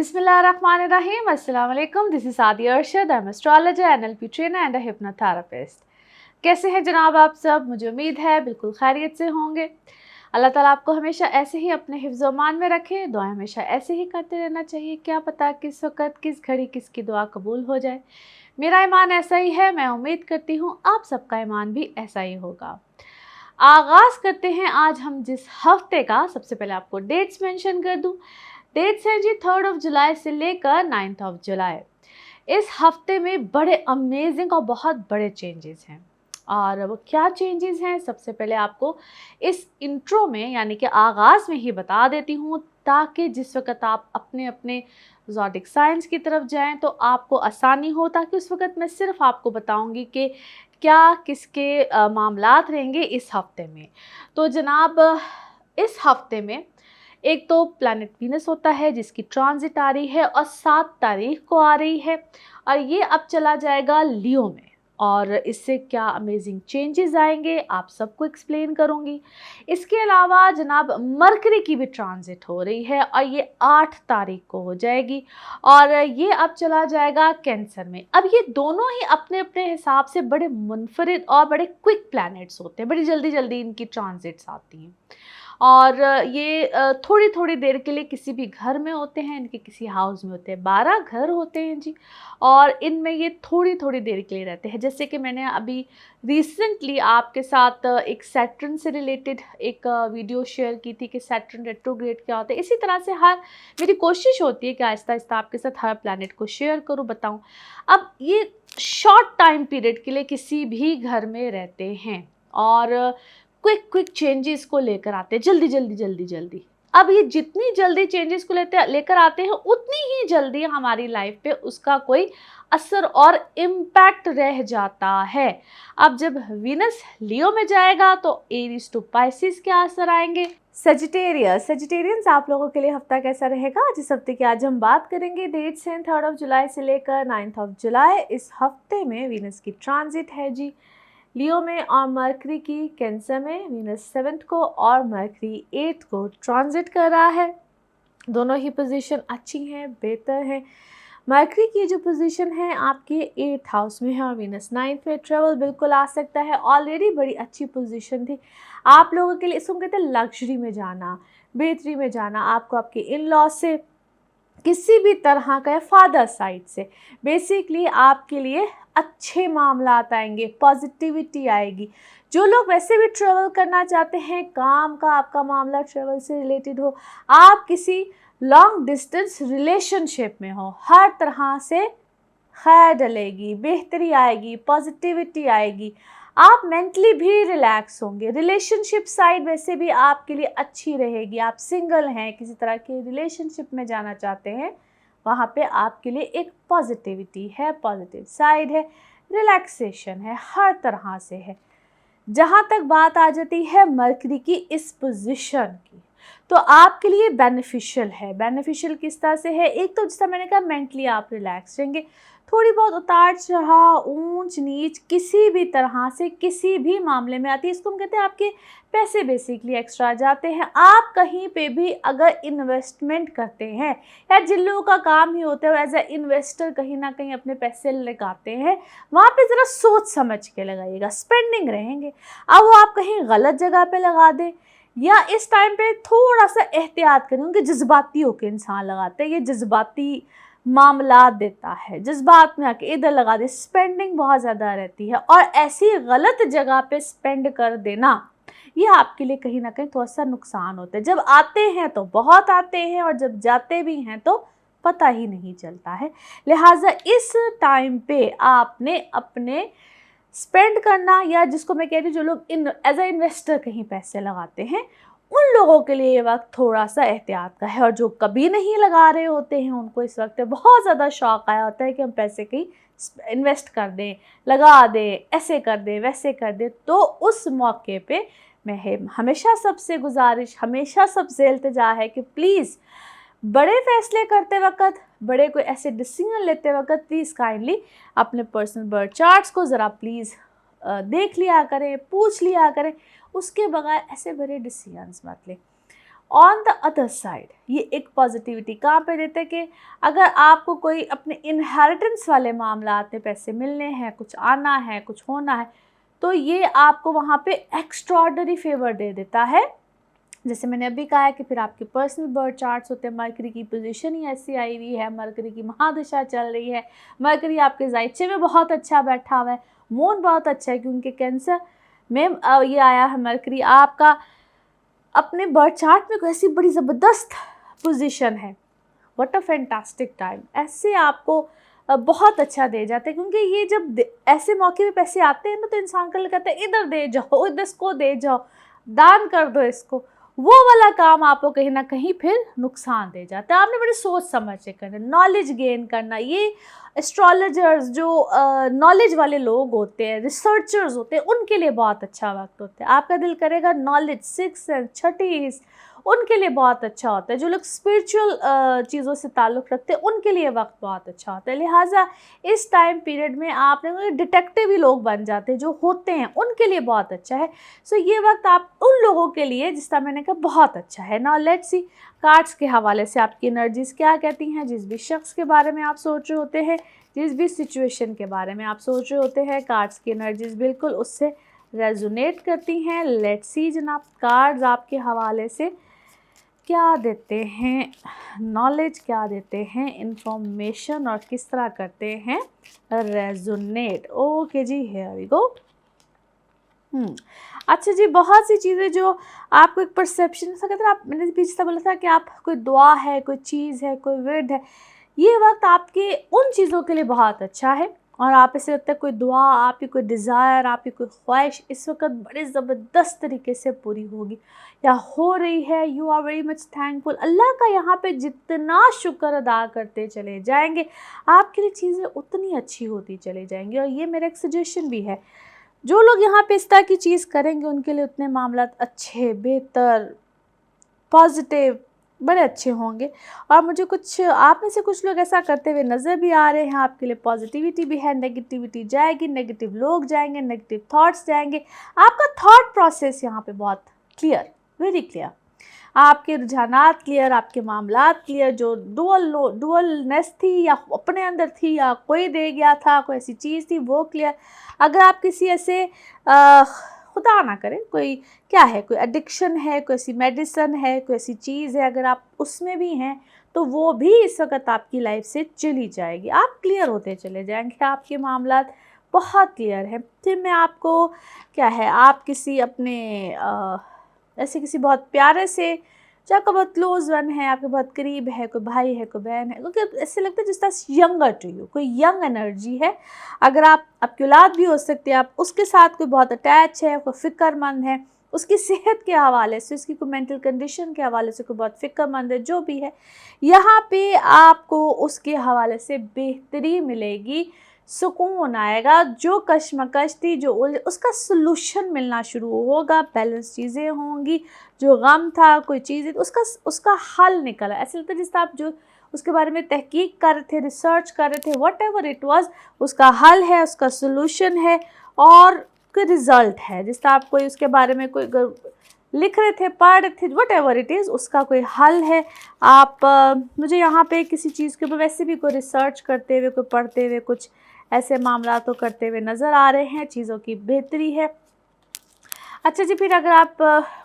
Bismillahirrahmanirrahim. Assalamu alaikum. This is Sadia Arshad. I'm astrologer, NLP trainer and a hypnotherapist. कैसे हैं जनाब आप सब? मुझे उम्मीद है बिल्कुल खैरियत से होंगे। अल्लाह ताला आपको हमेशा ऐसे ही अपने हिफ्ज़ मान में रखे। दुआ हमेशा ऐसे ही करते रहना चाहिए। क्या पता किस वक़्त किस घड़ी किसकी दुआ कबूल हो जाए। मेरा ईमान ऐसा ही है। मैं उम्मीद करती हूँ आप सबका ईमान भी ऐसा ही होगा। आगाज़ करते हैं आज हम जिस हफ्ते का। सबसे पहले आपको डेट्स मेंशन कर दूं। डेट्स हैं जी 3 जुलाई से लेकर 9 जुलाई। इस हफ्ते में बड़े अमेजिंग और बहुत बड़े चेंजेस हैं। और वो क्या चेंजेस हैं सबसे पहले आपको इस इंट्रो में यानी कि आगाज़ में ही बता देती हूँ, ताकि जिस वक्त आप अपने अपने ज़ोडिक साइंस की तरफ जाएं तो आपको आसानी हो। ताकि उस वक्त मैं सिर्फ आपको बताऊंगी कि क्या किसके मामलात रहेंगे इस हफ्ते में। तो जनाब इस हफ्ते में एक तो प्लैनेट वीनस होता है जिसकी ट्रांजिट आ रही है और 7 तारीख को आ रही है और ये अब चला जाएगा लियो में। और इससे क्या अमेजिंग चेंजेस आएंगे आप सबको एक्सप्लेन करूंगी। इसके अलावा जनाब मरकरी की भी ट्रांजिट हो रही है और ये 8 तारीख को हो जाएगी और ये अब चला जाएगा कैंसर में। अब ये दोनों ही अपने अपने हिसाब से बड़े मुनफरिद और बड़े क्विक प्लैनेट्स होते हैं। बड़ी जल्दी जल्दी इनकी ट्रांजिट्स आती हैं और ये थोड़ी थोड़ी देर के लिए किसी भी घर में होते हैं, इनके किसी हाउस में होते हैं। 12 घर होते हैं जी और इनमें ये थोड़ी थोड़ी देर के लिए रहते हैं। जैसे कि मैंने अभी रिसेंटली आपके साथ एक सैटर्न से रिलेटेड एक वीडियो शेयर की थी कि सैटर्न रेट्रोग्रेड क्या होता है। इसी तरह से हर मेरी कोशिश होती है कि आहिस्ता आहिस्ता आपके साथ हर प्लैनेट को शेयर करूँ, बताऊँ। अब ये शॉर्ट टाइम पीरियड के लिए किसी भी घर में रहते हैं और क्विक चेंजेस को लेकर आते हैं, जल्दी जल्दी जल्दी जल्दी। अब ये जितनी जल्दी चेंजेस को लेकर आते हैं उतनी ही जल्दी हमारी लाइफ पे उसका कोई असर और इम्पैक्ट रह जाता है। अब जब वीनस लियो में जाएगा तो एरीज टू पाइसिस क्या असर आएंगे। सेजिटेरियंस आप लोगों के लिए हफ्ता कैसा रहेगा, जिस हफ्ते की आज हम बात करेंगे। डेट्स हैं 3 जुलाई से लेकर 9 जुलाई। इस हफ्ते में वीनस की ट्रांजिट है जी लियो में और मरकरी की कैंसर में। वीनस 7 को और मरकरी 8 को ट्रांजिट कर रहा है। दोनों ही पोजीशन अच्छी हैं, बेहतर हैं। मरकरी की जो पोजीशन है आपके 8th हाउस में है और वीनस 9th में। ट्रेवल बिल्कुल आ सकता है, ऑलरेडी बड़ी अच्छी पोजीशन थी आप लोगों के लिए। इसको कहते हैं लग्जरी में जाना, बेहतरी में जाना। आपको आपके इन लॉ से किसी भी तरह का फादर साइड से बेसिकली आपके लिए अच्छे मामला आएंगे, पॉजिटिविटी आएगी। जो लोग वैसे भी ट्रेवल करना चाहते हैं, काम का आपका मामला ट्रेवल से रिलेटेड हो, आप किसी लॉन्ग डिस्टेंस रिलेशनशिप में हो, हर तरह से खैर डलेगी, बेहतरी आएगी, पॉजिटिविटी आएगी। आप मेंटली भी रिलैक्स होंगे। रिलेशनशिप साइड वैसे भी आपके लिए अच्छी रहेगी। आप सिंगल हैं, किसी तरह के रिलेशनशिप में जाना चाहते हैं, वहाँ पे आपके लिए एक पॉजिटिविटी है, पॉजिटिव साइड है, रिलैक्सेशन है, हर तरह से है। जहाँ तक बात आ जाती है मरकरी की इस पोजीशन की, तो आपके लिए बेनिफिशियल है। बेनिफिशियल किस तरह से है? एक तो जैसा मैंने कहा मेंटली आप रिलैक्स रहेंगे। थोड़ी बहुत उतार चढ़ाव, ऊंच नीच किसी भी तरह से किसी भी मामले में आती है। इसको हम कहते हैं आपके पैसे बेसिकली एक्स्ट्रा जाते हैं। आप कहीं पे भी अगर इन्वेस्टमेंट करते हैं या जिन लोगों का काम ही होता है एज ए इन्वेस्टर कहीं ना कहीं अपने पैसे लगाते हैं, वहाँ पे ज़रा सोच समझ के लगाइएगा। स्पेंडिंग रहेंगे, अब वो आप कहीं गलत जगह पे लगा दें या इस टाइम पे थोड़ा सा एहतियात करें, क्योंकि जज्बाती होकर इंसान लगाते हैं। ये जज्बाती मामला देता है, जज्बात में आके इधर लगा दे। स्पेंडिंग बहुत ज़्यादा रहती है और ऐसी गलत जगह पे स्पेंड कर देना ये आपके लिए कहीं ना कहीं थोड़ा सा नुकसान होता है। जब आते हैं तो बहुत आते हैं और जब जाते भी हैं तो पता ही नहीं चलता है। लिहाजा इस टाइम पे आपने अपने स्पेंड करना, या जिसको मैं कह रही हूँ जो लोग एज ए इन्वेस्टर कहीं पैसे लगाते हैं, उन लोगों के लिए ये वक्त थोड़ा सा एहतियात का है। और जो कभी नहीं लगा रहे होते हैं उनको इस वक्त बहुत ज़्यादा शौक आया होता है कि हम पैसे कहीं इन्वेस्ट कर दें, लगा दें, ऐसे कर दें, वैसे कर दें। तो उस मौके पे मैं हमेशा सबसे गुजारिश, हमेशा सबसे इल्तिजा है कि प्लीज़ बड़े फैसले करते वक्त, बड़े कोई ऐसे डिसीजन लेते वक्त प्लीज़ काइंडली अपने पर्सनल बर्थ चार्ट्स को ज़रा प्लीज़ देख लिया करें, पूछ लिया करें। उसके बगैर ऐसे बड़े डिसीजंस मत लें। ऑन द अदर साइड ये एक पॉजिटिविटी कहाँ पे देते हैं कि अगर आपको कोई अपने इनहेरिटेंस वाले मामला में पैसे मिलने हैं, कुछ आना है, कुछ होना है, तो ये आपको वहाँ पे एक्स्ट्रॉर्डनरी फेवर दे देता है। जैसे मैंने अभी कहा है कि फिर आपके पर्सनल बर्थ चार्ट्स होते हैं, मरकरी की पोजीशन ही ऐसी आई हुई है, मरकरी की महादशा चल रही है, मरकरी आपके जायचे में बहुत अच्छा बैठा हुआ है, मून बहुत अच्छा है क्योंकि कैंसर में ये आया है मरकरी, आपका अपने बर्थ चार्ट में कोई ऐसी बड़ी ज़बरदस्त पोजीशन है। व्हाट अ फैंटास्टिक टाइम, ऐसे आपको बहुत अच्छा दे जाते हैं क्योंकि ये जब ऐसे मौके पे पैसे आते हैं ना तो इंसान का कहता है इधर दे जाओ, इधर इसको दे जाओ, दान कर दो इसको, वो वाला काम आपको कहीं ना कहीं फिर नुकसान दे जाता है। आपने बड़ी सोच समझ के करना, नॉलेज गेन करना। ये एस्ट्रोलॉजर्स जो नॉलेज वाले लोग होते हैं, रिसर्चर्स होते हैं, उनके लिए बहुत अच्छा वक्त होता है। आपका दिल करेगा नॉलेज, सिक्स सेंस, छठी, उनके लिए बहुत अच्छा होता है। जो लोग स्पिरिचुअल चीज़ों से ताल्लुक़ रखते हैं उनके लिए वक्त बहुत अच्छा होता है। लिहाजा इस टाइम पीरियड में आपने डिटेक्टिव ही लोग बन जाते हैं जो होते हैं, उनके लिए बहुत अच्छा है। सो ये वक्त आप उन लोगों के लिए जिस तरह मैंने कहा बहुत अच्छा है। नाउ लेट्स सी कार्ड्स के हवाले से आपकी एनर्जीज क्या कहती हैं। जिस भी शख्स के बारे में आप सोच रहे होते हैं, जिस भी सिचुएशन के बारे में आप सोच रहे होते हैं, कार्ड्स की एनर्जीज बिल्कुल उससे रेजोनेट करती हैं। लेट्स सी जनाब कार्ड्स आपके हवाले से क्या देते हैं, नॉलेज क्या देते हैं, इंफॉर्मेशन, और किस तरह करते हैं रेजोनेट। ओके जी, हियर वी गो। अच्छा जी, बहुत सी चीज़ें जो आपको एक परसेप्शन सा कहते हैं, आप मैंने पीछे से बोला था कि आप कोई दुआ है, कोई चीज़ है, कोई विर्द है, ये वक्त आपके उन चीज़ों के लिए बहुत अच्छा है और आप ऐसे लगता है कोई दुआ, आपकी कोई डिज़ायर, आपकी कोई ख्वाहिश इस वक्त बड़े ज़बरदस्त तरीके से पूरी होगी या हो रही है। You are very much thankful, Allah का यहाँ पे जितना शुक्र अदा करते चले जाएंगे आपके लिए चीज़ें उतनी अच्छी होती चली जाएंगी। और ये मेरा एक सजेशन भी है, जो लोग यहाँ पे इस तरह की चीज़ करेंगे उनके लिए उतने मामला अच्छे, बेहतर, पॉजिटिव, बड़े अच्छे होंगे। और मुझे कुछ आप में से कुछ लोग ऐसा करते हुए नज़र भी आ रहे हैं। आपके लिए पॉजिटिविटी भी है, नेगेटिविटी जाएगी, नेगेटिव लोग जाएंगे, नेगेटिव थॉट्स जाएंगे। आपका थॉट प्रोसेस यहाँ पे बहुत क्लियर, वेरी क्लियर, आपके रुझानात क्लियर, आपके मामलात क्लियर। जो डुअलनेस थी या अपने अंदर थी या कोई दे गया था, कोई ऐसी चीज़ थी, वो क्लियर। अगर आप किसी ऐसे खुदा ना करे कोई क्या है, कोई एडिक्शन है, कोई ऐसी मेडिसिन है, कोई ऐसी चीज़ है, अगर आप उसमें भी हैं तो वो भी इस वक्त आपकी लाइफ से चली जाएगी। आप क्लियर होते चले जाएंगे, आपके मामलात बहुत क्लियर है। फिर मैं आपको क्या है, आप किसी अपने ऐसे किसी बहुत प्यारे से, जो आपका बहुत क्लोज वन है, आपके बहुत करीब है, कोई भाई है, कोई बहन है, क्योंकि ऐसे लगता है जिस तरह यंगर टू यू, कोई यंग एनर्जी है। अगर आपकी औलाद भी हो सकती है, आप उसके साथ कोई बहुत अटैच है, कोई फ़िक्रमंद है, उसकी सेहत के हवाले से, उसकी कोई मेंटल कंडीशन के हवाले से कोई बहुत फ़िक्रमंद है, जो भी है, यहाँ पे आपको उसके हवाले से बेहतरी मिलेगी, सुकून आएगा। जो कश्मकश थी, जो उसका सलूशन मिलना शुरू होगा, बैलेंस चीज़ें होंगी। जो गम था, कोई चीज़ उसका हल निकला। ऐसे लगता है जिस तरह आप जो उसके बारे में तहकीक कर रहे थे, रिसर्च कर रहे थे, वट एवर इट वॉज, उसका हल है, उसका सलूशन है और कोई रिज़ल्ट है। जिस तरह आप कोई उसके बारे में कोई लिख रहे थे, पढ़ रहे थे, वट एवर इट इज़, उसका कोई हल है। आप मुझे यहाँ पे किसी चीज़ के ऊपर वैसे भी कोई रिसर्च करते हुए, कोई पढ़ते हुए, कुछ ऐसे मामला तो करते हुए नज़र आ रहे हैं, चीज़ों की बेहतरी है। अच्छा जी, फिर अगर आप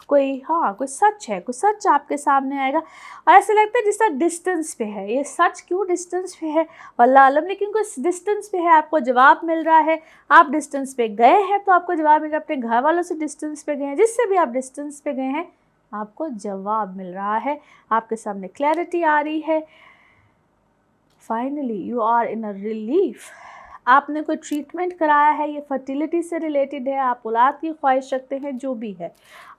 कोई सच है, कोई सच आपके सामने आएगा और ऐसे लगता है जिस तरह डिस्टेंस पे है, ये सच क्यों डिस्टेंस पे है वल्लाह आलम, लेकिन कोई डिस्टेंस पे है, आपको जवाब मिल रहा है। आप डिस्टेंस पे गए हैं तो आपको जवाब मिल रहा है, अपने घर वालों से डिस्टेंस पे गए हैं, जिससे भी आप डिस्टेंस पे गए हैं आपको जवाब मिल रहा है, आपके सामने क्लैरिटी आ रही है। Finally you are in a relief. आपने कोई ट्रीटमेंट कराया है, ये फर्टिलिटी से रिलेटेड है, आप औलाद की ख्वाहिश रखते हैं, जो भी है,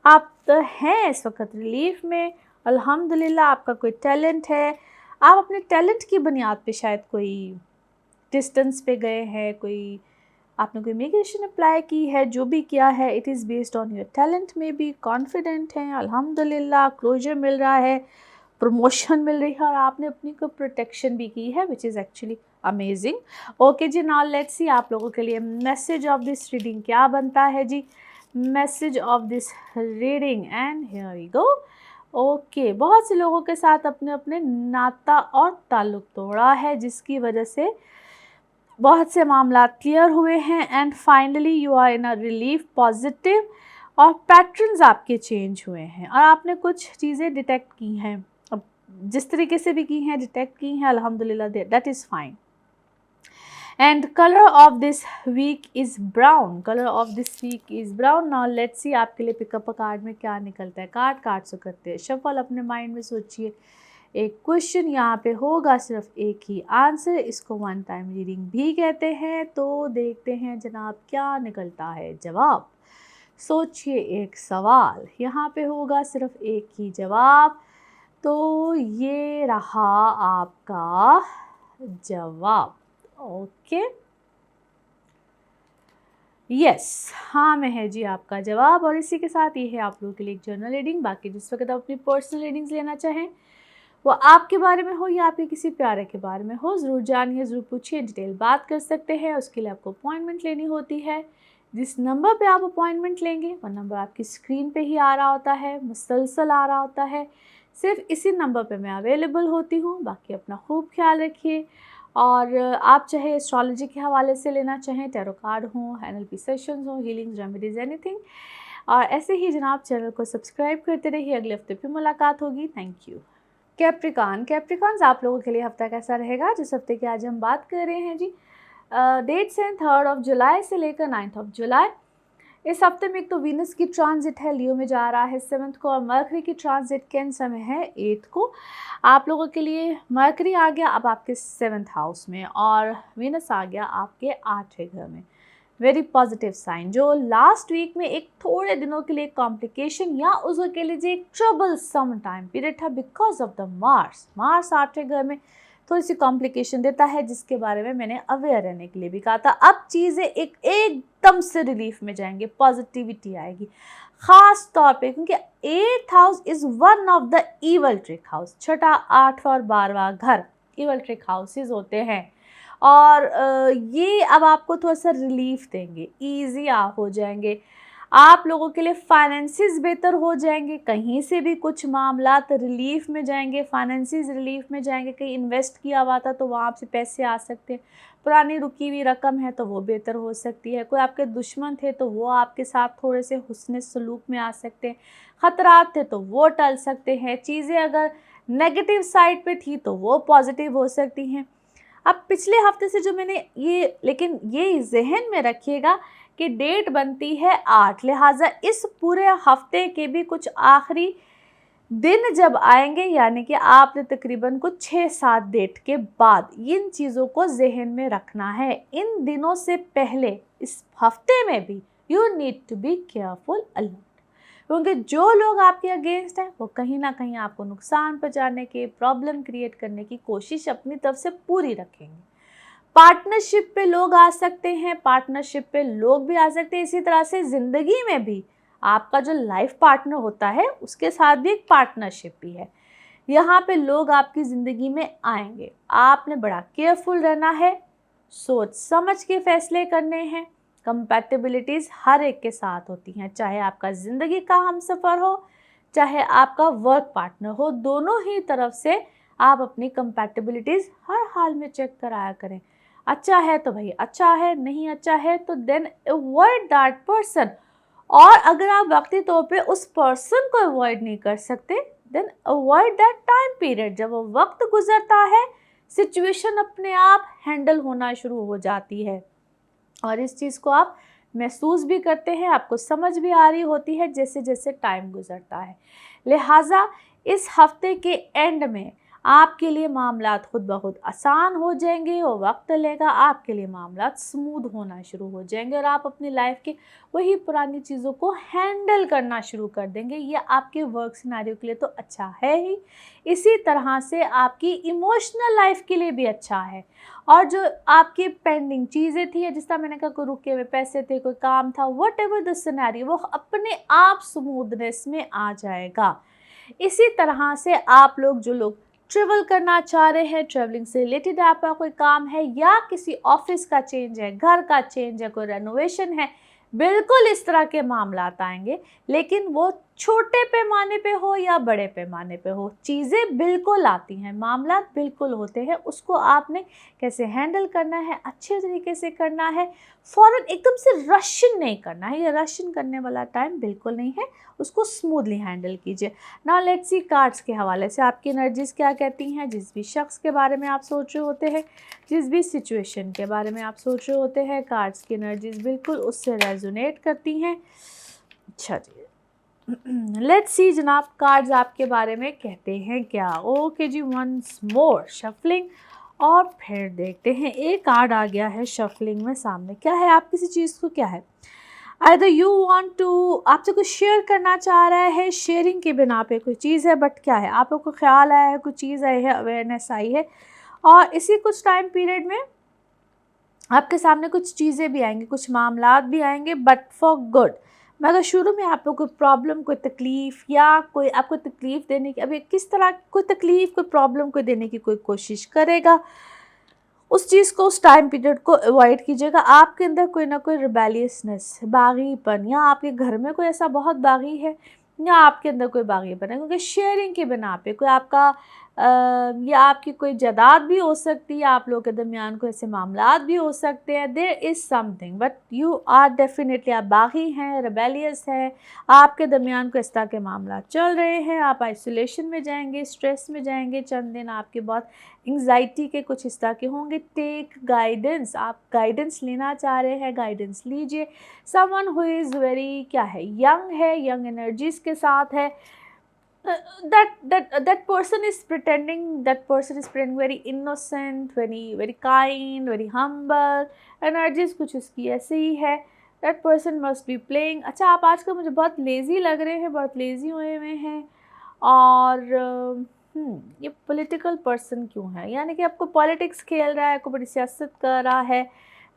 आप तो हैं इस वक्त रिलीफ में, अल्हम्दुलिल्लाह। आपका कोई टैलेंट है, आप अपने टैलेंट की बुनियाद पे शायद कोई डिस्टेंस पे गए हैं, कोई आपने कोई इमिग्रेशन अप्लाई की है, जो भी किया है, it is based on your talent में भी, कॉन्फिडेंट हैं अल्हम्दुलिल्लाह, क्लोजर मिल रहा है, प्रमोशन मिल रही है और आपने अपनी को प्रोटेक्शन भी की है, which is actually amazing. Okay जी, नाउ लेट्स सी आप लोगों के लिए मैसेज ऑफ दिस रीडिंग क्या बनता है जी। Message of this reading, and here we go. Okay, बहुत से लोगों के साथ अपने अपने नाता और ताल्लुक तोड़ा है, जिसकी वजह से बहुत से मामला क्लियर हुए हैं and finally you are in a relief positive, और पैटर्न्स आपके चेंज हुए हैं और आपने कुछ चीज़ें डिटेक्ट की हैं। अब जिस तरीके से भी की हैं, डिटेक्ट की हैं, अल्हम्दुलिल्लाह, that is fine. And colour of this week is brown, colour of this week is brown. Now let's see आपके लिए पिकअप अ कार्ड में क्या निकलता है। कार्ड से करते हैं शफल, अपने माइंड में सोचिए। एक क्वेश्चन यहाँ पे होगा, सिर्फ एक ही आंसर, इसको वन टाइम रीडिंग भी कहते हैं। तो देखते हैं जनाब क्या निकलता है जवाब। सोचिए, एक सवाल यहाँ पे होगा, सिर्फ एक ही जवाब। तो ये रहा आपका जवाब। ओके, यस, हाँ में है जी आपका जवाब। और इसी के साथ ये है आप लोगों के लिए एक जर्नल रीडिंग। बाकी जिस वक्त आप अपनी पर्सनल रीडिंग्स लेना चाहें, वो आपके बारे में हो या आपके किसी प्यारे के बारे में हो, ज़रूर जानिए, ज़रूर पूछिए, डिटेल बात कर सकते हैं। उसके लिए आपको अपॉइंटमेंट लेनी होती है। जिस नंबर पे आप अपॉइंटमेंट लेंगे वो नंबर आपकी स्क्रीन पे ही आ रहा होता है, मुसलसल आ रहा होता है। सिर्फ इसी नंबर पे मैं अवेलेबल होती हूँ। बाकी अपना खूब ख्याल रखिए। और आप चाहे एस्ट्रोलॉजी के हवाले से लेना चाहें, टैरो कार्ड हो, NLP सेशंस हो, हीलिंग्स, रेमेडीज़, एनीथिंग, और ऐसे ही जनाब चैनल को सब्सक्राइब करते रहिए। अगले हफ्ते फिर मुलाकात होगी। Thank you. कैप्रिकॉन्स आप लोगों के लिए हफ्ता कैसा रहेगा, जिस हफ्ते की आज हम बात कर रहे हैं जी। डेट्स हैं 3 जुलाई से लेकर 9 जुलाई। इस हफ्ते में एक तो वीनस की ट्रांजिट है, लियो में जा रहा है 7 को, और मरकरी की ट्रांजिट कैंसर में है 8 को। आप लोगों के लिए मरकरी आ गया अब आपके 7th हाउस में, और वीनस आ गया आपके 8वें घर में। Very positive sign. जो लास्ट वीक में एक थोड़े दिनों के लिए कॉम्प्लिकेशन या उसको कह लीजिए एक ट्रबल सम टाइम पीरियड था बिकॉज ऑफ द मार्स 8वें घर में थोड़ी सी कॉम्प्लिकेशन देता है, जिसके बारे में मैंने अवेयर रहने के लिए भी कहा था। अब चीज़ें एकदम से रिलीफ में जाएंगे, पॉजिटिविटी आएगी, ख़ास तौर पे क्योंकि 8th house is one of the evil trick house. 6, 8वां और 12वां घर ईवल ट्रिक हाउसेज होते हैं, और ये अब आपको थोड़ा सा रिलीफ देंगे, ईजी आप हो जाएंगे। आप लोगों के लिए फाइनेंसिस बेहतर हो जाएंगे, कहीं से भी कुछ मामला रिलीफ में जाएंगे, फाइनेंसिस रिलीफ में जाएंगे। कहीं इन्वेस्ट किया हुआ था तो वहाँ से पैसे आ सकते हैं, पुरानी रुकी हुई रकम है तो वो बेहतर हो सकती है, कोई आपके दुश्मन थे तो वो आपके साथ थोड़े से हुस्न सलूक में आ सकते हैं, ख़तरात थे तो वो टल सकते हैं, चीज़ें अगर नेगेटिव साइड पे थी तो वो पॉजिटिव हो सकती हैं। अब पिछले हफ्ते से जो मैंने ये, लेकिन ये जहन में रखिएगा कि डेट बनती है 8, लिहाजा इस पूरे हफ्ते के भी कुछ आखिरी दिन जब आएंगे, यानी कि आपने तकरीबन कुछ 6-7 डेट के बाद इन चीज़ों को जहन में रखना है। इन दिनों से पहले इस हफ्ते में भी you need to be careful alert, क्योंकि जो लोग आपके अगेंस्ट हैं वो कहीं ना कहीं आपको नुकसान पहुंचाने के, प्रॉब्लम क्रिएट करने की कोशिश अपनी तरफ से पूरी रखेंगे। पार्टनरशिप पे लोग आ सकते हैं, पार्टनरशिप पे लोग भी आ सकते हैं। इसी तरह से ज़िंदगी में भी आपका जो लाइफ पार्टनर होता है उसके साथ भी एक पार्टनरशिप भी है। यहाँ पे लोग आपकी ज़िंदगी में आएंगे, आपने बड़ा केयरफुल रहना है, सोच समझ के फैसले करने हैं। कंपैटिबिलिटीज़ हर एक के साथ होती हैं, चाहे आपका ज़िंदगी का हमसफ़र हो, चाहे आपका वर्क पार्टनर हो, दोनों ही तरफ से आप अपनी कंपैटिबिलिटीज़ हर हाल में चेक कराया करें। अच्छा है तो भाई अच्छा है, नहीं अच्छा है तो देन अवॉइड दैट पर्सन। और अगर आप वक्ती तौर पे उस पर्सन को अवॉइड नहीं कर सकते, then avoid that time period. जब वो वक्त गुजरता है, सिचुएशन अपने आप हैंडल होना शुरू हो जाती है, और इस चीज़ को आप महसूस भी करते हैं, आपको समझ भी आ रही होती है जैसे जैसे टाइम गुजरता है। लिहाजा इस हफ्ते के एंड में आपके लिए मामलात खुद ब खुद आसान हो जाएंगे, और वक्त लेगा, आपके लिए मामलात स्मूथ होना शुरू हो जाएंगे, और आप अपनी लाइफ के वही पुरानी चीज़ों को हैंडल करना शुरू कर देंगे। ये आपके वर्क सिनेरियो के लिए तो अच्छा है ही, इसी तरह से आपकी इमोशनल लाइफ के लिए भी अच्छा है। और जो आपकी पेंडिंग चीज़ें थी, जिस तरह मैंने कहा कोई रुके हुए पैसे थे, कोई काम था, वट एवर द सिनेरियो, वो अपने आप स्मूथनेस में आ जाएगा। इसी तरह से आप लोग जो लोग ट्रैवल करना चाह रहे हैं, ट्रैवलिंग से रिलेटेड आपका कोई काम है, या किसी ऑफिस का चेंज है, घर का चेंज है, कोई रेनोवेशन है, बिल्कुल इस तरह के मामलात आएंगे, लेकिन वो छोटे पैमाने पे हो या बड़े पैमाने पे हो, चीज़ें बिल्कुल आती हैं, मामलात बिल्कुल होते हैं, उसको आपने कैसे हैंडल करना है, अच्छे तरीके से करना है, फ़ौरन एकदम से रशियन नहीं करना है, ये रशियन करने वाला टाइम बिल्कुल नहीं है, उसको स्मूथली हैंडल कीजिए। नाउ लेट्स सी कार्ड्स के हवाले से आपकी एनर्जीज़ क्या कहती हैं। जिस भी शख्स के बारे में आप सोच रहे होते हैं, जिस भी सिचुएशन के बारे में आप सोच रहे होते हैं, कार्ड्स की एनर्जीज़ बिल्कुल उससे रेजोनेट करती हैं। अच्छा जी, लेट्स सी जनाब कार्ड्स आपके बारे में कहते हैं क्या। ओके जी, वंस मोर शफलिंग, और फिर देखते हैं एक कार्ड आ गया है शफलिंग में सामने। क्या है, आप किसी चीज़ को क्या है, आइदर यू वांट टू, आपसे कुछ शेयर करना चाह रहा है, शेयरिंग के बिना पे कोई चीज़ है, बट क्या है, आप लोग को ख्याल आया है, कुछ चीज़ आई है, अवेयरनेस आई है, और इसी कुछ टाइम पीरियड में आपके सामने कुछ चीज़ें भी आएंगी, कुछ मामलात भी आएंगे, बट फॉर गुड। मगर शुरू में आपको कोई प्रॉब्लम, कोई तकलीफ़ या कोई आपको तकलीफ़ देने की, अभी किस तरह कोई तकलीफ़, कोई प्रॉब्लम को देने की कोई कोशिश करेगा, उस चीज़ को, उस टाइम पीरियड को अवॉइड कीजिएगा। आपके अंदर कोई ना कोई रिबेलियसनेस, बागीपन, या आपके घर में कोई ऐसा बहुत बागी है, या आपके अंदर कोई बागीपन है, क्योंकि शेयरिंग के बिना पे कोई आपका या आपकी कोई जायदाद भी हो सकती है, आप लोगों के दरमियान कोई ऐसे मामलात भी हो सकते हैं। There is something, but you are definitely, आप बागी हैं, रिबेलियस हैं, आपके दरमियान कोई इस तरह के मामला चल रहे हैं, आप आइसोलेशन में जाएंगे, स्ट्रेस में जाएंगे, चंद दिन आपके बहुत एंग्जाइटी के कुछ इस तरह के होंगे। टेक गाइडेंस, आप गाइडेंस लेना चाह रहे हैं, गाइडेंस लीजिए। समवन हु इज़ वेरी क्या है, यंग है, यंग एनर्जीज़ के साथ है, that person is pretending, very innocent, very kind, very humble, energies कुछ उसकी ऐसे ही है। that person must be playing, अच्छा आप आजकल मुझे बहुत लेज़ी लग रहे हैं, बहुत लेज़ी हुए हुए हैं, और ये पॉलिटिकल पर्सन क्यों है, यानी कि आपको पॉलिटिक्स खेल रहा है, आपको बड़ी सियासत कर रहा है,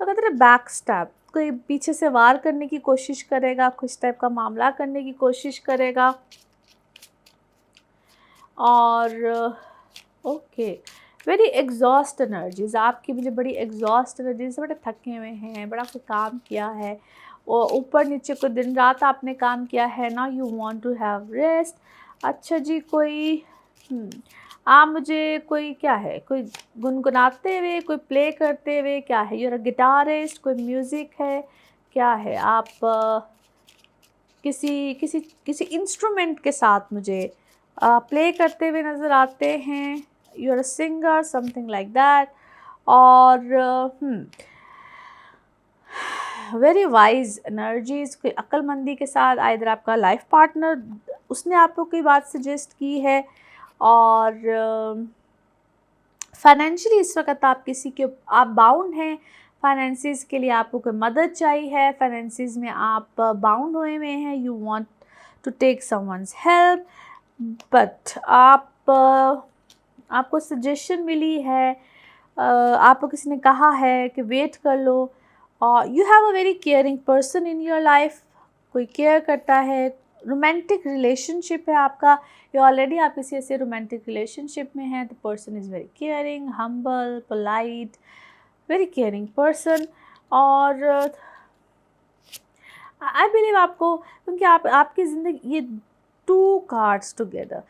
तो कहते हैं बैक स्टैप, कोई पीछे से वार करने की कोशिश करेगा, कुछ टाइप का मामला करने की कोशिश करेगा। और ओके, वेरी एग्जॉस्ट एनर्जीज आपकी, मुझे बड़ी एग्जॉस्ट एनर्जीज, बड़े थके हुए हैं, बड़ा कोई काम किया है, और ऊपर नीचे कोई दिन रात आपने काम किया है ना, you want to have rest. अच्छा जी, कोई आप मुझे कोई क्या है, कोई गुनगुनाते हुए, कोई प्ले करते हुए, क्या है, यूर अ गिटारिस्ट, कोई म्यूज़िक है, क्या है, आप किसी किसी किसी इंस्ट्रूमेंट के साथ मुझे प्ले करते हुए नज़र आते हैं, you are a singer, something like that. और वेरी वाइज एनर्जीज, कोई अक्लमंदी के साथ, आइदर आपका लाइफ पार्टनर, उसने आपको कोई बात सजेस्ट की है, और फाइनेंशियली इस वक्त आप किसी के, आप बाउंड हैं, फाइनेंसिस के लिए आपको कोई मदद चाहिए है, फाइनेंसिस में आप बाउंड हुए हुए हैं, you want to take someone's help, but आपको सजेशन मिली है, आपको किसी ने कहा है कि वेट कर लो, और you have a very caring person in your life, कोई केयर करता है, रोमांटिक रिलेशनशिप है आपका, या ऑलरेडी आप किसी ऐसे रोमांटिक रिलेशनशिप में हैं, the person is very caring, humble, polite, very caring person. और आई बिलीव आपको, क्योंकि आपकी ज़िंदगी, ये to cards together,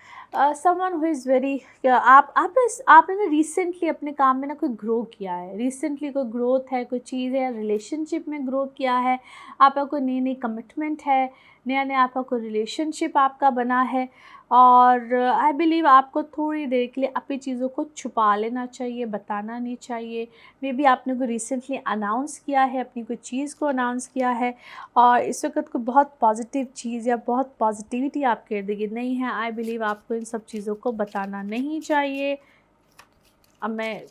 someone who is very, आपने ना रिसेंटली अपने काम में ना कोई ग्रो किया है, रिसेंटली कोई ग्रोथ है, कोई चीज़ है, रिलेशनशिप में ग्रो किया है, आपका कोई नई नई कमिटमेंट है, नया नया आपका कोई रिलेशनशिप आपका बना है, और आई बिलीव आपको थोड़ी देर के लिए अपनी चीज़ों को छुपा लेना चाहिए, बताना नहीं चाहिए। मे बी आपने कोई रिसेंटली अनाउंस किया है, अपनी कोई चीज़ को अनाउंस किया है, और इस वक्त कोई बहुत पॉजिटिव चीज़ या बहुत पॉजिटिविटी आपके इर्द गिर्द नहीं है। आई बिलीव आपको इन सब चीज़ों को बताना नहीं चाहिए। अब मैं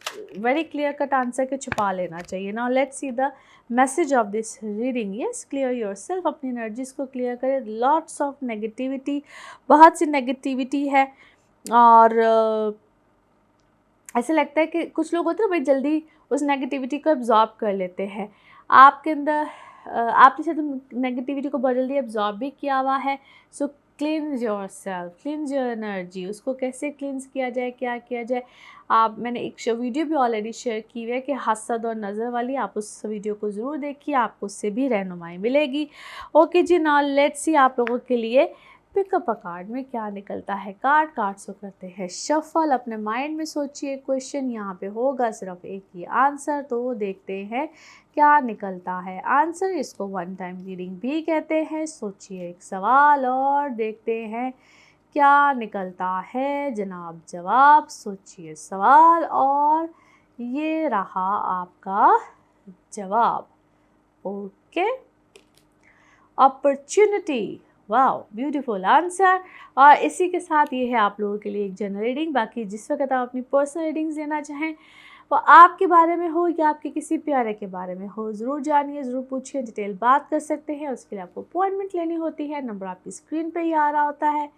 वेरी क्लियर कट आंसर के छुपा लेना चाहिए। Now let's see the message of this reading. Yes, clear yourself, अपनी एनर्जीज को क्लियर करें। लॉट्स ऑफ नेगेटिविटी, बहुत सी नेगेटिविटी है, और ऐसा लगता है कि कुछ लोग होते हैं बड़ी जल्दी उस नेगेटिविटी को एब्जॉर्ब कर लेते हैं। आपके अंदर आपने शायद नेगेटिविटी को बहुत जल्दी एब्जॉर्ब भी किया हुआ है। So cleanse your self, cleanse your energy. उसको कैसे क्लींस किया जाए, क्या किया जाए, मैंने एक वीडियो भी ऑलरेडी शेयर की हुई है कि हसद और नज़र वाली, आप उस वीडियो को ज़रूर देखिए, आपको उससे भी रहनुमाई मिलेगी। ओके जी, नाउ लेट्स सी आप लोगों के लिए पिकअप अ कार्ड में क्या निकलता है। कार्ड्स को करते हैं शफल। अपने माइंड में सोचिए क्वेश्चन, यहाँ पे होगा सिर्फ एक ही आंसर, तो देखते हैं क्या निकलता है आंसर। इसको वन टाइम रीडिंग भी कहते हैं। सोचिए एक सवाल और देखते हैं क्या निकलता है जनाब जवाब। सोचिए सवाल और ये रहा आपका जवाब। Okay, opportunity. Wow, beautiful answer. और इसी के साथ ये है आप लोगों के लिए एक जनरल रीडिंग। बाकी जिस वक्त आप अपनी पर्सनल रीडिंग्स देना चाहें, वो आपके बारे में हो या आपके किसी प्यारे के बारे में हो, ज़रूर जानिए, ज़रूर पूछिए, डिटेल बात कर सकते हैं। उसके लिए आपको अपॉइंटमेंट लेनी होती है। नंबर आपकी स्क्रीन पे ही आ रहा होता है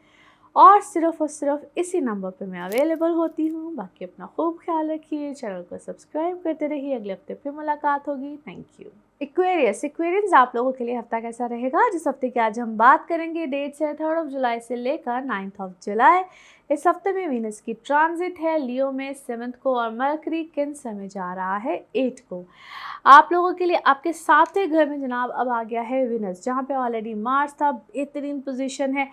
और सिर्फ इसी नंबर पे मैं अवेलेबल होती हूँ। बाकी अपना खूब ख्याल रखिए, चैनल को सब्सक्राइब करते रहिए। अगले हफ्ते फिर मुलाकात होगी। Thank you. एक्वेरियंस आप लोगों के लिए हफ्ता कैसा रहेगा? जिस हफ्ते की आज हम बात करेंगे, डेट्स है 3 जुलाई से लेकर 9 जुलाई। इस हफ्ते में वीनस की ट्रांजिट है लियो में 7 को और मरकरी कैंसर में जा रहा है 8 को। आप लोगों के लिए आपके 7वें घर में जनाब अब आ गया है वीनस, जहाँ पे ऑलरेडी मार्स था। बेहतरीन पोजीशन है,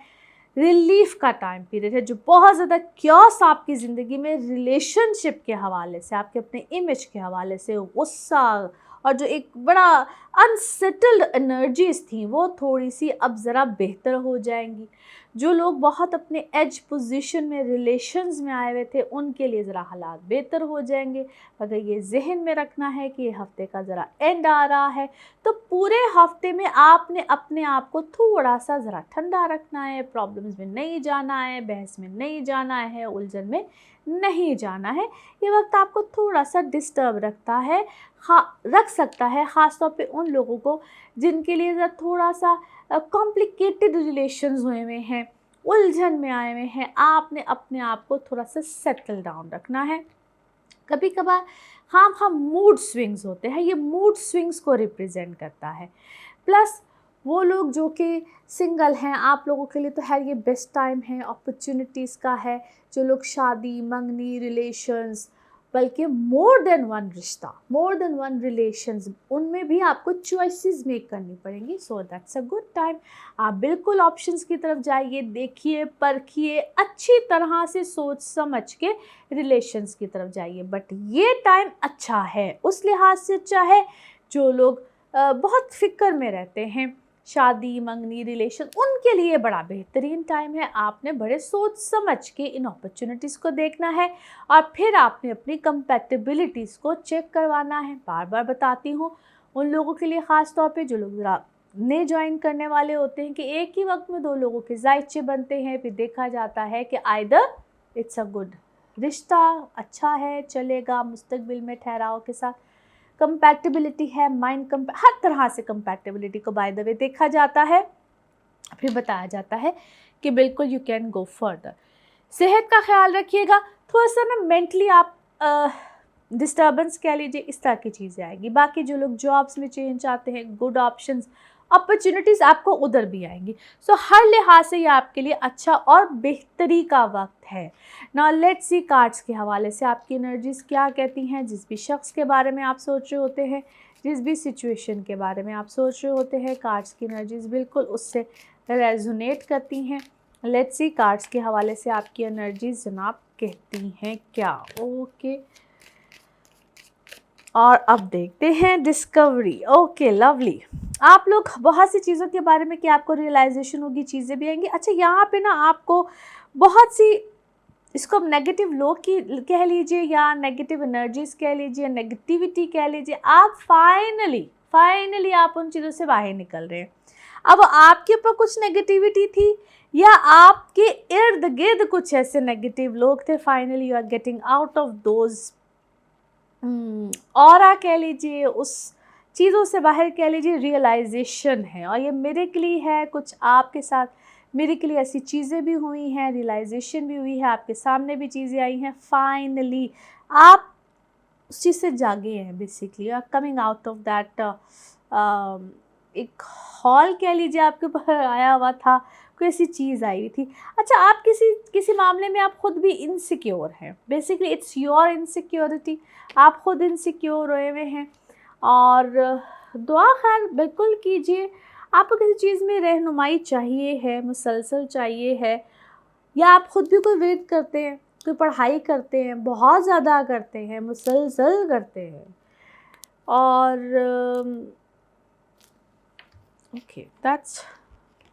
रिलीफ का टाइम पीरियड है। जो बहुत ज़्यादा क्योस आपकी ज़िंदगी में रिलेशनशिप के हवाले से, आपके अपने इमेज के हवाले से, गुस्सा और जो एक बड़ा अनसेटल्ड एनर्जीज थी, वो थोड़ी सी अब ज़रा बेहतर हो जाएंगी। जो लोग बहुत अपने एज पोजीशन में रिलेशंस में आए हुए थे, उनके लिए ज़रा हालात बेहतर हो जाएंगे। अगर ये जहन में रखना है कि ये हफ्ते का ज़रा एंड आ रहा है, तो पूरे हफ्ते में आपने अपने आप को थोड़ा सा ज़रा ठंडा रखना है। प्रॉब्लम्स में नहीं जाना है, बहस में नहीं जाना है, उलझन में नहीं जाना है। ये वक्त आपको थोड़ा सा डिस्टर्ब रख सकता है, ख़ास तौर पे उन लोगों को जिनके लिए ज़रा थोड़ा सा कॉम्प्लिकेटेड रिलेशंस हुए हुए हैं, उलझन में आए हुए हैं। आपने अपने आप को थोड़ा सा सेटल डाउन रखना है। कभी कभार हम मूड स्विंग्स होते हैं, ये मूड स्विंग्स को रिप्रेजेंट करता है। प्लस वो लोग जो कि सिंगल हैं, आप लोगों के लिए तो है ये बेस्ट टाइम है, अपॉर्चुनिटीज़ का है। जो लोग शादी, मंगनी, रिलेशंस, बल्कि मोर देन वन रिश्ता, मोर देन वन रिलेशंस, उनमें भी आपको चॉइसेस मेक करनी पड़ेंगी। So that's a good time. आप बिल्कुल ऑप्शंस की तरफ जाइए, देखिए, परखिए, अच्छी तरह से सोच समझ के रिलेशंस की तरफ जाइए। बट ये टाइम अच्छा है, उस लिहाज से अच्छा है जो लोग बहुत फिक्र में रहते हैं, शादी, मंगनी, रिलेशन, उनके लिए बड़ा बेहतरीन टाइम है। आपने बड़े सोच समझ के इन अपॉर्चुनिटीज़ को देखना है और फिर आपने अपनी कंपैटिबिलिटीज़ को चेक करवाना है। बार बार बताती हूँ, उन लोगों के लिए ख़ास तौर पे जो लोग ज़रा नए ज्वाइन करने वाले होते हैं कि एक ही वक्त में 2 लोगों के जायचे बनते हैं, फिर देखा जाता है कि आइदर इट्स अ गुड, रिश्ता अच्छा है, चलेगा, मुस्तकबिल में ठहराव के साथ कंपैटिबिलिटी है, हर तरह से कंपैटिबिलिटी को बाय द वे देखा जाता है, फिर बताया जाता है कि बिल्कुल यू कैन गो फर्दर। सेहत का ख्याल रखिएगा, थोड़ा सा ना मेंटली आप डिस्टर्बेंस कह लीजिए, इस तरह की चीज़ें आएगी। बाकी जो लोग जॉब्स में चेंज चाहते हैं, गुड ऑप्शंस, अपॉर्चुनिटीज़ आपको उधर भी आएंगी। सो हर लिहाज से ये आपके लिए अच्छा और बेहतरी का वक्त है। नाउ लेट्स सी कार्ड्स के हवाले से आपकी एनर्जीज़ क्या कहती हैं। जिस भी शख्स के बारे में आप सोच रहे होते हैं, जिस भी सिचुएशन के बारे में आप सोच रहे होते हैं, कार्ड्स की एनर्जीज़ बिल्कुल उससे रेजोनेट करती हैं। लेट्स सी कार्ड्स के हवाले से आपकी एनर्जीज़ जनाब कहती हैं क्या। ओके, और अब देखते हैं डिस्कवरी। Okay, lovely. आप लोग बहुत सी चीज़ों के बारे में कि आपको रियलाइजेशन होगी, चीज़ें भी आएंगी। अच्छा, यहाँ पे ना आपको बहुत सी, इसको आप नेगेटिव लोग की कह लीजिए या नेगेटिव एनर्जीज़ कह लीजिए, नेगेटिविटी कह लीजिए, आप फाइनली आप उन चीज़ों से बाहर निकल रहे हैं। अब आपके ऊपर कुछ नेगेटिविटी थी या आपके इर्द गिर्द कुछ ऐसे नेगेटिव लोग थे, finally you are getting out of those aura कह लीजिए, उस चीज़ों से बाहर कह लीजिए। रियलाइजेशन है और ये मेरे के लिए है, कुछ आपके साथ मेरे के लिए ऐसी चीज़ें भी हुई हैं, रियलाइजेशन भी हुई है, आपके सामने भी चीज़ें आई हैं। फाइनली आप उस चीज़ से जागे हैं, basically are coming out of that. एक हॉल कह लीजिए आपके ऊपर आया हुआ था, कोई ऐसी चीज़ आई हुई थी। अच्छा, आप किसी मामले में आप खुद भी इनसिक्योर हैं, बेसिकली इट्स योर इनसिक्योरिटी, आप खुद इनसिक्योर हुए हुए हैं। और दुआ खैर बिल्कुल कीजिए, आपको किसी चीज़ में रहनुमाई चाहिए है, मुसलसल चाहिए है, या आप खुद भी कोई वेट करते हैं, कोई पढ़ाई करते हैं, बहुत ज़्यादा करते हैं, मुसलसल करते हैं, और ओके दैट्स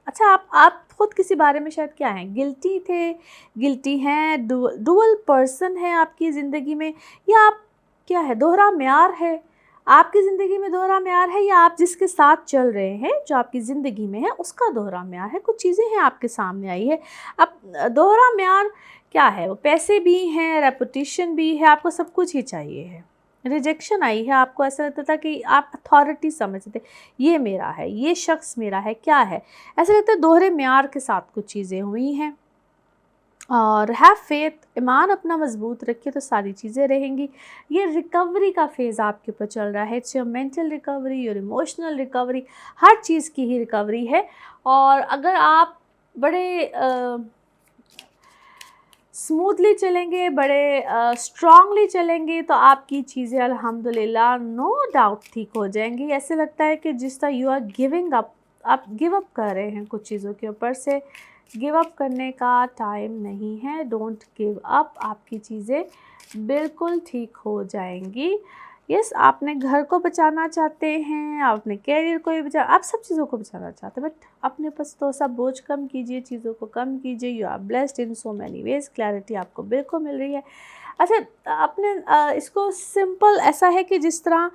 अच्छा, आप खुद किसी बारे में शायद क्या हैं, गिल्टी थे, गिल्टी हैं, डुअल पर्सन है आपकी ज़िंदगी में, या आप क्या है, दोहरा म्यार है आपकी ज़िंदगी में, दोहरा म्यार है, या आप जिसके साथ चल रहे हैं जो आपकी ज़िंदगी में है उसका दोहरा म्यार है। कुछ चीज़ें हैं आपके सामने आई है। अब दोहरा म्यार क्या है, वो पैसे भी हैं, रेपुटेशन भी है, आपको सब कुछ ही चाहिए है। रिजेक्शन आई है, आपको ऐसा लगता था कि आप अथॉरिटी समझते थे, ये मेरा है, ये शख्स मेरा है, क्या है, ऐसा लगता है दोहरे म्यार के साथ कुछ चीज़ें हुई हैं। और हैव फेथ, ईमान अपना मजबूत रखिए तो सारी चीज़ें रहेंगी। ये रिकवरी का फेज़ आपके ऊपर चल रहा है, it's your mental recovery, your emotional recovery, हर चीज़ की ही रिकवरी है। और अगर आप बड़े स्मूथली चलेंगे, बड़े स्ट्रांगली चलेंगे तो आपकी चीज़ें अल्हम्दुलिल्लाह नो डाउट ठीक हो जाएंगी। ऐसे लगता है कि जिस तरह यू आर गिविंग अप, आप गिव अप कर रहे हैं कुछ चीज़ों के ऊपर से। गिव अप करने का टाइम नहीं है, डोंट गिव अप, आपकी चीज़ें बिल्कुल ठीक हो जाएंगी। यस, आपने घर को बचाना चाहते हैं, आप अपने कैरियर को भी बचा, आप सब चीज़ों को बचाना चाहते हैं, बट अपने पास तो सब बोझ कम कीजिए, चीज़ों को कम कीजिए। You are blessed in so many ways, clarity आपको बिल्कुल मिल रही है। अच्छा, आपने इसको सिंपल ऐसा है कि जिस तरह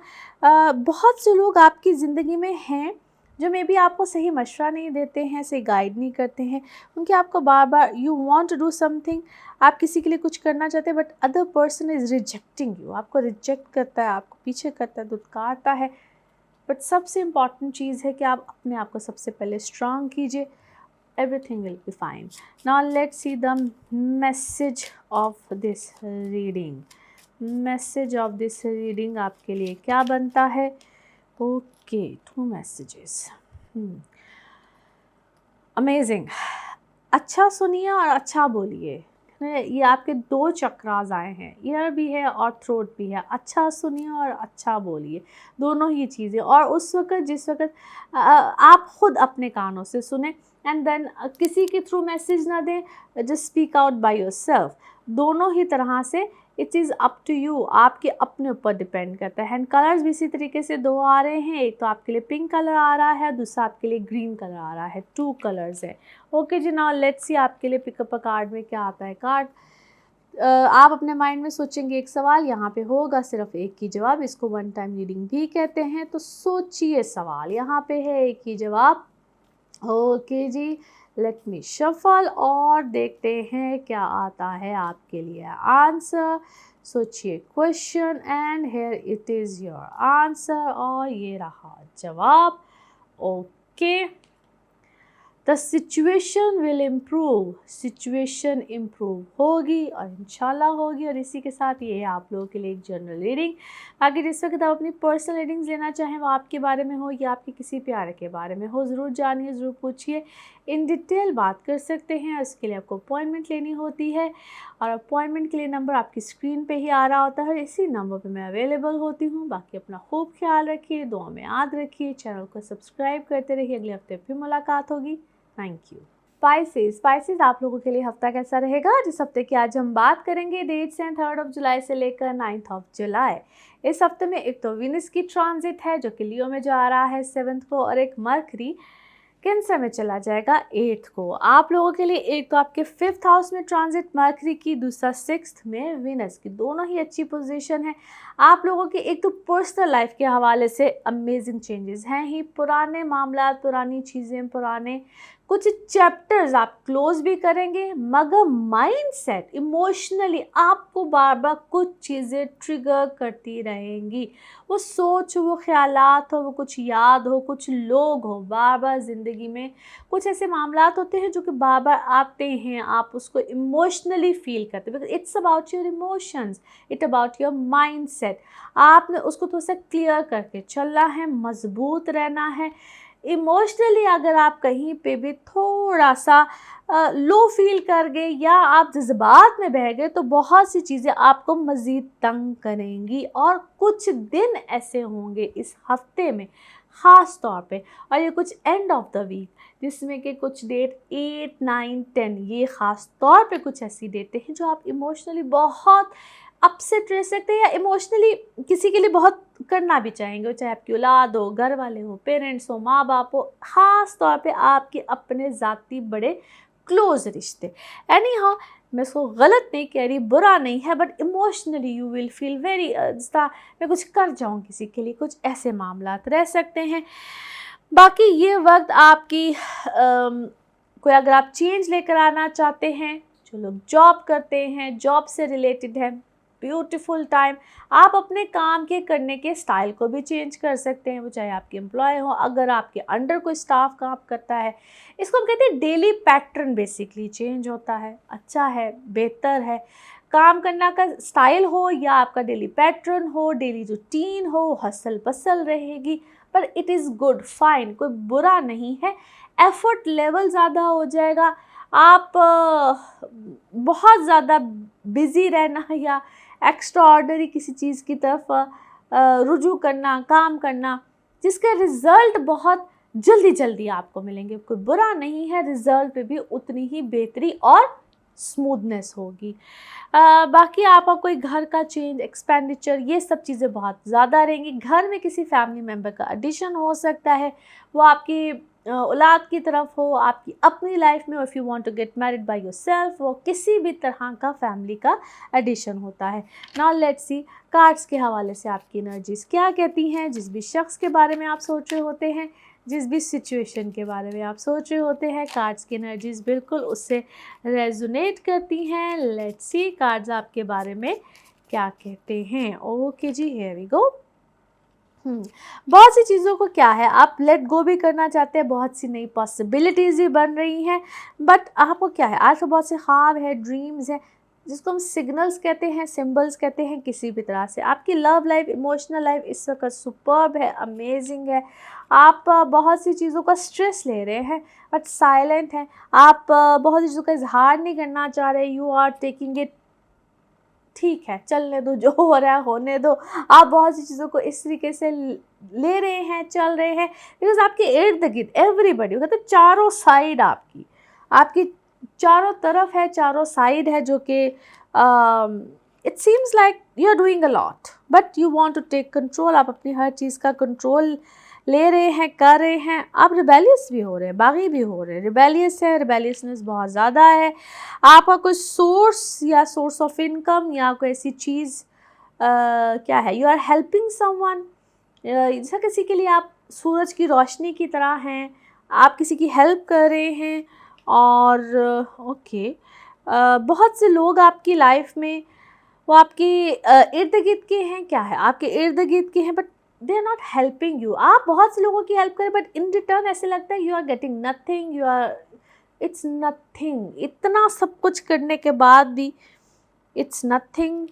बहुत से लोग आपकी ज़िंदगी में हैं जो मे बी आपको सही मशवरा नहीं देते हैं, सही गाइड नहीं करते हैं, उनके आपको बार बार you want to do something, आप किसी के लिए कुछ करना चाहते हैं but other person is rejecting you, आपको रिजेक्ट करता है, आपको पीछे करता है, दुत्कारता है। बट सबसे इम्पॉर्टेंट चीज़ है कि आप अपने आप को सबसे पहले स्ट्रांग कीजिए, everything will be fine. Now let's see the message of this reading. Message of this reading आपके लिए क्या बनता है? Okay, 2 messages. अमेजिंग। अच्छा सुनिए और अच्छा बोलिए। ये आपके 2 चक्रास आए हैं, ईयर भी है और थ्रोट भी है। अच्छा सुनिए और अच्छा बोलिए, दोनों ही चीज़ें। और उस वक्त जिस वक्त आप खुद अपने कानों से सुने एंड देन किसी के थ्रू मैसेज ना दें, just speak out by yourself. दोनों ही तरह से it is up to you, आपके अपने ऊपर डिपेंड करता है। एंड कलर्स भी इसी तरीके से 2 आ रहे हैं, एक तो आपके लिए पिंक कलर आ रहा है, दूसरा आपके लिए ग्रीन कलर आ रहा है, 2 कलर्स है। ओके जी, नाउ लेट्स सी आपके लिए पिकअप अ कार्ड में क्या आता है। कार्ड आप अपने माइंड में सोचेंगे एक सवाल, यहाँ पे होगा सिर्फ एक ही जवाब, इसको 1 टाइम रीडिंग भी कहते हैं। तो सोचिए सवाल, यहाँ पे है एक ही जवाब। ओके जी, लेट मी शफल और देखते हैं क्या आता है आपके लिए आंसर। सोचिए question and here it is your answer, और ये रहा जवाब। Okay, the situation will improve, situation improve होगी और इंशाल्लाह होगी। और इसी के साथ ये है आप लोगों के लिए एक जनरल रीडिंग। बाकी जिस वक्त आप अपनी पर्सनल रीडिंग्स लेना चाहें, वो आपके बारे में हो या आपके किसी प्यारे के बारे में हो, ज़रूर जानिए, ज़रूर पूछिए, इन डिटेल बात कर सकते हैं। उसके लिए आपको अपॉइंटमेंट लेनी होती है और अपॉइंटमेंट के लिए नंबर आपकी स्क्रीन पे ही आ रहा होता है, इसी नंबर पे मैं अवेलेबल होती हूँ। बाकी अपना खूब ख्याल रखिए, दुआ में याद रखिए, चैनल को सब्सक्राइब करते रहिए। अगले हफ्ते फिर मुलाकात होगी। Thank you. स्पाइसेस आप लोगों के लिए हफ्ता कैसा रहेगा? जिस हफ्ते की आज हम बात करेंगे, डेट्स हैं 3 जुलाई से लेकर 9 जुलाई। इस हफ्ते में एक तो वीनस की ट्रांजिट है जो कि लियो में जा रहा है 7 को, और एक मरकरी कैंसर में चला जाएगा 8 को। आप लोगों के लिए एक तो आपके 5th हाउस में ट्रांजिट मरकरी की, दूसरा 6th में वीनस की, दोनों ही अच्छी पोजीशन है। आप लोगों के एक तो पर्सनल लाइफ के हवाले से अमेजिंग चेंजेस हैं ही, पुराने मामला, पुरानी चीज़ें, पुराने कुछ चैप्टर्स आप क्लोज भी करेंगे, मगर माइंडसेट इमोशनली आपको बार बार कुछ चीज़ें ट्रिगर करती रहेंगी। वो सोच, वो ख्यालात हो, वो कुछ याद हो, कुछ लोग हो, बार बार ज़िंदगी में कुछ ऐसे मामलात होते हैं जो कि बार बार आते हैं, आप उसको इमोशनली फील करते हैं। Because it's about your emotions, it about your mindset. आपने उसको थोड़ा सा क्लियर करके चलना है, मजबूत रहना है। इमोशनली अगर आप कहीं पे भी थोड़ा सा लो फील कर गए या आप जज्बात में बह गए, तो बहुत सी चीज़ें आपको मज़ीद तंग करेंगी। और कुछ दिन ऐसे होंगे इस हफ्ते में, ख़ास तौर पे। और ये कुछ एंड ऑफ द वीक जिसमें कि कुछ डेट 8, 9, 10 ये ख़ास तौर पे कुछ ऐसी डेटें हैं जो आप इमोशनली बहुत अपसेट रह सकते हैं या इमोशनली किसी के लिए बहुत करना भी चाहेंगे, चाहे आपकी औलाद हो, घर वाले हो, पेरेंट्स हो, माँ बाप हो, ख़ास तौर पे आपके अपने ज़ाती बड़े क्लोज़ रिश्ते। एनी हाउ, मैं इसको गलत नहीं कह रही, बुरा नहीं है, but emotionally you will feel very मैं कुछ कर जाऊँ किसी के लिए, कुछ ऐसे मामलात रह सकते हैं। बाकी ये वक्त आपकी कोई अगर आप चेंज लेकर आना चाहते हैं, जो लोग जॉब करते हैं, जॉब से रिलेटेड है, ब्यूटीफुल टाइम। आप अपने काम के करने के स्टाइल को भी चेंज कर सकते हैं, वो चाहे आपके एम्प्लॉय हो, अगर आपके अंडर कोई स्टाफ काम करता है। इसको हम कहते हैं डेली पैटर्न बेसिकली चेंज होता है, अच्छा है, बेहतर है। काम करना का स्टाइल हो या आपका डेली पैटर्न हो, डेली रूटीन हो, हसल पसल रहेगी, पर इट इज़ गुड, फाइन, कोई बुरा नहीं है। एफर्ट लेवल ज़्यादा हो जाएगा, आप बहुत ज़्यादा बिज़ी रहना या एक्स्ट्रा ऑर्डनरी किसी चीज़ की तरफ रुजू करना, काम करना, जिसके रिज़ल्ट बहुत जल्दी जल्दी आपको मिलेंगे। कोई बुरा नहीं है, रिज़ल्ट पे भी उतनी ही बेहतरी और स्मूथनेस होगी। बाकी आपका कोई घर का चेंज, एक्सपेंडिचर, ये सब चीज़ें बहुत ज़्यादा रहेंगी। घर में किसी फैमिली मेम्बर का एडिशन हो सकता है, वो आपकी औलाद की तरफ हो, आपकी अपनी लाइफ में, if you want to get married by yourself, वो किसी भी तरह का फैमिली का एडिशन होता है। नाउ लेट्स सी कार्ड्स के हवाले से आपकी एनर्जीज क्या कहती हैं। जिस भी शख्स के बारे में आप सोच रहे होते हैं, जिस भी सिचुएशन के बारे में आप सोच रहे होते हैं, कार्ड्स की एनर्जीज बिल्कुल उससे रेजोनेट करती हैं। लेट्स सी कार्ड्स आपके बारे में क्या कहते हैं। ओके जी, हियर वी गो। बहुत सी चीज़ों को क्या है, आप लेट गो भी करना चाहते हैं, बहुत सी नई पॉसिबिलिटीज़ भी बन रही हैं, बट आपको क्या है, आज तो बहुत से ख्वाब है, ड्रीम्स है, जिसको हम सिग्नल्स कहते हैं, सिंबल्स कहते हैं। किसी भी तरह से आपकी लव लाइफ, इमोशनल लाइफ इस वक्त सुपर्ब है, अमेजिंग है। आप बहुत सी चीज़ों का स्ट्रेस ले रहे हैं बट साइलेंट हैं। आप बहुत सी चीज़ों का इजहार नहीं करना चाह रहे, यू आर टेकिंग इट, ठीक है चलने दो, जो हो रहा है होने दो। आप बहुत सी चीज़ों को इस तरीके से ले रहे हैं, चल रहे हैं, बिकॉज आपके इर्द गिर्द एवरीबडी, कहते हैं चारों साइड आपकी चारों तरफ है, चारों साइड है, जो कि it seems like you are doing a lot but you want to take control. आप अपनी हर चीज़ का कंट्रोल ले रहे हैं, कर रहे हैं। आप रिबेलियस भी हो रहे हैं, बागी भी हो रहे हैं, रिबेलियस है, रिबेलियसनेस बहुत ज़्यादा है। आपका कोई सोर्स या सोर्स ऑफ इनकम या कोई ऐसी चीज़ क्या है, यू आर हेल्पिंग समवन, जैसा किसी के लिए आप सूरज की रोशनी की तरह हैं, आप किसी की हेल्प कर रहे हैं। और ओके, बहुत से लोग आपकी लाइफ में, वो आपके इर्द गिर्द के हैं, क्या है, आपके इर्द गिर्द के हैं, but they are not helping you. आप बहुत से लोगों की हेल्प करें बट इन रिटर्न ऐसे लगता है you are getting nothing, you are, it's nothing. इतना सब कुछ करने के बाद भी it's nothing,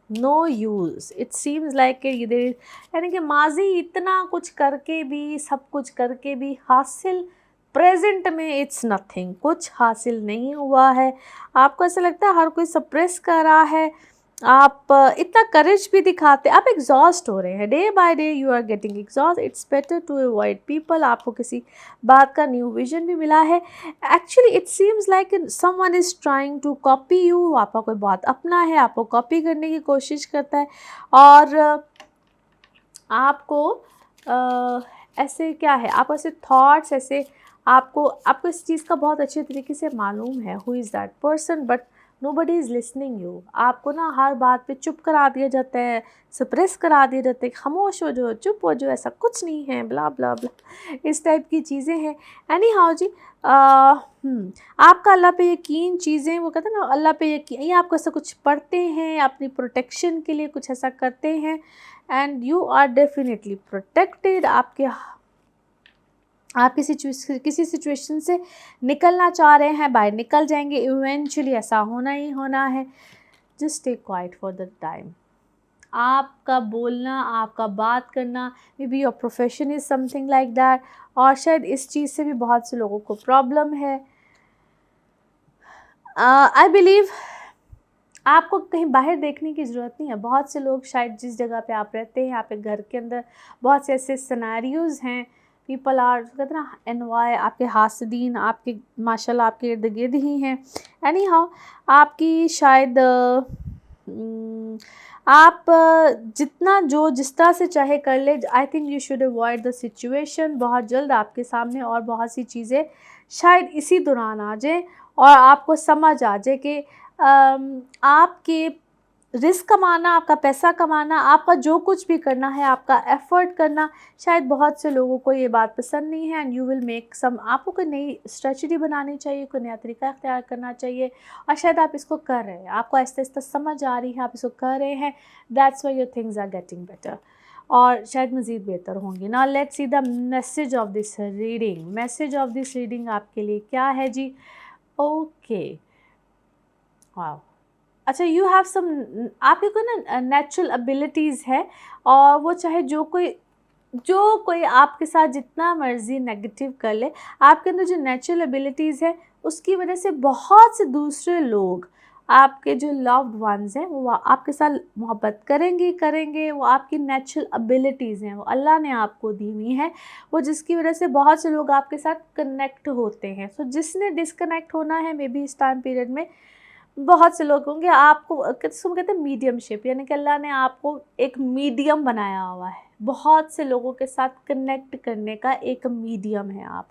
no use, it seems like यानी कि माजी इतना कुछ करके भी, सब कुछ करके भी हासिल प्रेजेंट में इट्स नथिंग, कुछ हासिल नहीं हुआ है। आपको ऐसा लगता है हर कोई सप्रेस कर रहा है, आप इतना करेज भी दिखाते, आप एग्जॉस्ट हो रहे हैं, day by day you are getting exhaust. It's better to avoid people. आपको किसी बात का न्यू विजन भी मिला है। Actually it seems like someone is trying to copy you. आपका कोई बहुत अपना है, आपको कॉपी करने की कोशिश करता है, और आपको ऐसे क्या है, आप ऐसे थॉट्स, ऐसे आपको इस चीज़ का बहुत अच्छे तरीके से मालूम है who is that person, but nobody is listening you. आपको ना हर बात पे चुप करा दिया जाता है, सप्रेस करा दिया जाता है, खामोश हो जाओ, चुप हो जाओ, ऐसा कुछ नहीं है, ब्ला ब्ला ब्ला, इस टाइप की चीज़ें हैं। एनी हाउ जी, आपका अल्लाह पे यकीन, चीज़ें, वो कहते हैं ना अल्लाह पे यकीन, या आप ऐसा कुछ पढ़ते हैं अपनी प्रोटेक्शन के लिए, कुछ ऐसा करते हैं, and you are definitely protected. आप किसी सिचुएशन से निकलना चाह रहे हैं, बाहर निकल जाएंगे इवेंचुअली, ऐसा होना ही होना है। Just stay quiet for the time. आपका बोलना, आपका बात करना, may be your profession is something like that, और शायद इस चीज़ से भी बहुत से लोगों को प्रॉब्लम है। आई बिलीव आपको कहीं बाहर देखने की ज़रूरत नहीं है। बहुत से लोग शायद जिस जगह पे आप रहते हैं, यहाँ पे घर के अंदर बहुत से ऐसे सिनेरियोज़ हैं, पीपल आर कहते हैं ना एनवाय, आपके हासदीन आपके माशाल्लाह आपके इर्द गिर्द ही हैं। एनी हाउ आपकी शायद आप जितना जो जिस तरह से चाहे कर ले, I think you should avoid the situation. बहुत जल्द आपके सामने और बहुत सी चीज़ें शायद इसी दौरान आ जाए और आपको समझ आ जाए कि आपके रिस्क कमाना, आपका पैसा कमाना, आपका जो कुछ भी करना है, आपका एफ़र्ट करना, शायद बहुत से लोगों को ये बात पसंद नहीं है। And you will make some, आपको कोई नई स्ट्रेटजी बनानी चाहिए, कोई नया तरीका अख्तियार करना चाहिए और शायद आप इसको कर रहे हैं, आपको आहिस्ता-आहिस्ता समझ आ रही है, आप इसको कर रहे हैं, that's why your things are getting better और शायद मज़ीद बेहतर होंगी। Now let's see the message of this reading. Message of this reading आपके लिए क्या है जी? Okay, wow! अच्छा, यू हैव सम, आपके कोई ना नेचुरल एबिलिटीज़ है और वो चाहे जो कोई आपके साथ जितना मर्ज़ी नेगेटिव कर ले, आपके अंदर जो नेचुरल एबिलिटीज़ है उसकी वजह से बहुत से दूसरे लोग, आपके जो लव्ड वंस हैं, वो आपके साथ मोहब्बत करेंगे। वो आपकी नेचुरल एबिलिटीज़ हैं, वो अल्लाह ने आपको दी हुई हैं, वो जिसकी वजह से बहुत से लोग आपके साथ कनेक्ट होते हैं। सो जिसने डिस्कनेक्ट होना है मे बी इस टाइम पीरियड में, बहुत से लोग होंगे, आपको किसको कहते हैं मीडियमशिप, यानी कि अल्लाह ने आपको एक मीडियम बनाया हुआ है, बहुत से लोगों के साथ कनेक्ट करने का एक मीडियम है आप।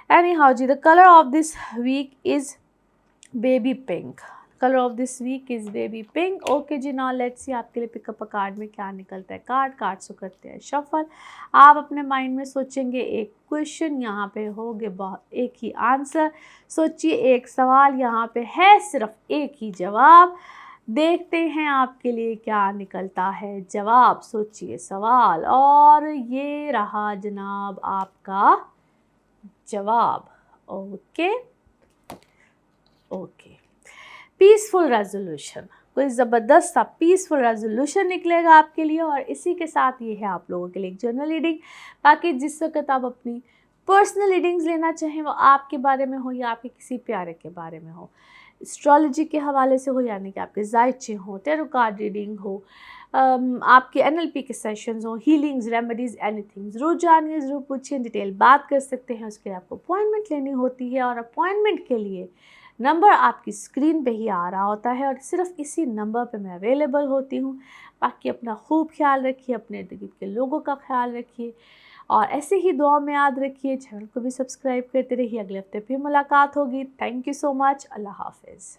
एनी हाउ जी, the colour of this week is baby pink. Colour of this week is baby pink. Okay जी, नाउ लेट्स सी आपके लिए पिकअप अ कार्ड में क्या निकलता है। कार्ड्स को करते हैं शफल। आप अपने माइंड में सोचेंगे एक क्वेश्चन, यहाँ पे होगे बहुत एक ही आंसर। सोचिए एक सवाल, यहाँ पे है सिर्फ एक ही जवाब। देखते हैं आपके लिए क्या निकलता है जवाब। सोचिए सवाल और ये रहा जनाब आपका जवाब। ओके ओके, पीसफुल रेजोल्यूशन, कोई ज़बरदस्त सा पीसफुल रेजोल्यूशन निकलेगा आपके लिए और इसी के साथ ये है आप लोगों के लिए एक जर्नल रीडिंग। बाकी जिस वक्त आप अपनी पर्सनल रीडिंग्स लेना चाहें, वो आपके बारे में हो या आपके किसी प्यारे के बारे में हो, एस्ट्रोलॉजी के हवाले से हो, यानी कि आपके जायचे हो, टैरो कार्ड रीडिंग हो, आपके NLP के सेशंस हो, हीलिंग्स, रेमेडीज़, एनीथिंग, ज़रूर जानिए, ज़रूर पूछिए, डिटेल बात कर सकते हैं। उसके लिए आपको अपॉइंटमेंट लेनी होती है और अपॉइंटमेंट के लिए नंबर आपकी स्क्रीन पे ही आ रहा होता है और सिर्फ इसी नंबर पे मैं अवेलेबल होती हूँ। बाकी अपना खूब ख्याल रखिए, अपने इर्द-गिर्द के लोगों का ख्याल रखिए और ऐसे ही दुआ में याद रखिए। चैनल को भी सब्सक्राइब करते रहिए। अगले हफ्ते फिर मुलाकात होगी। Thank you so much. Allah हाफ़िज़।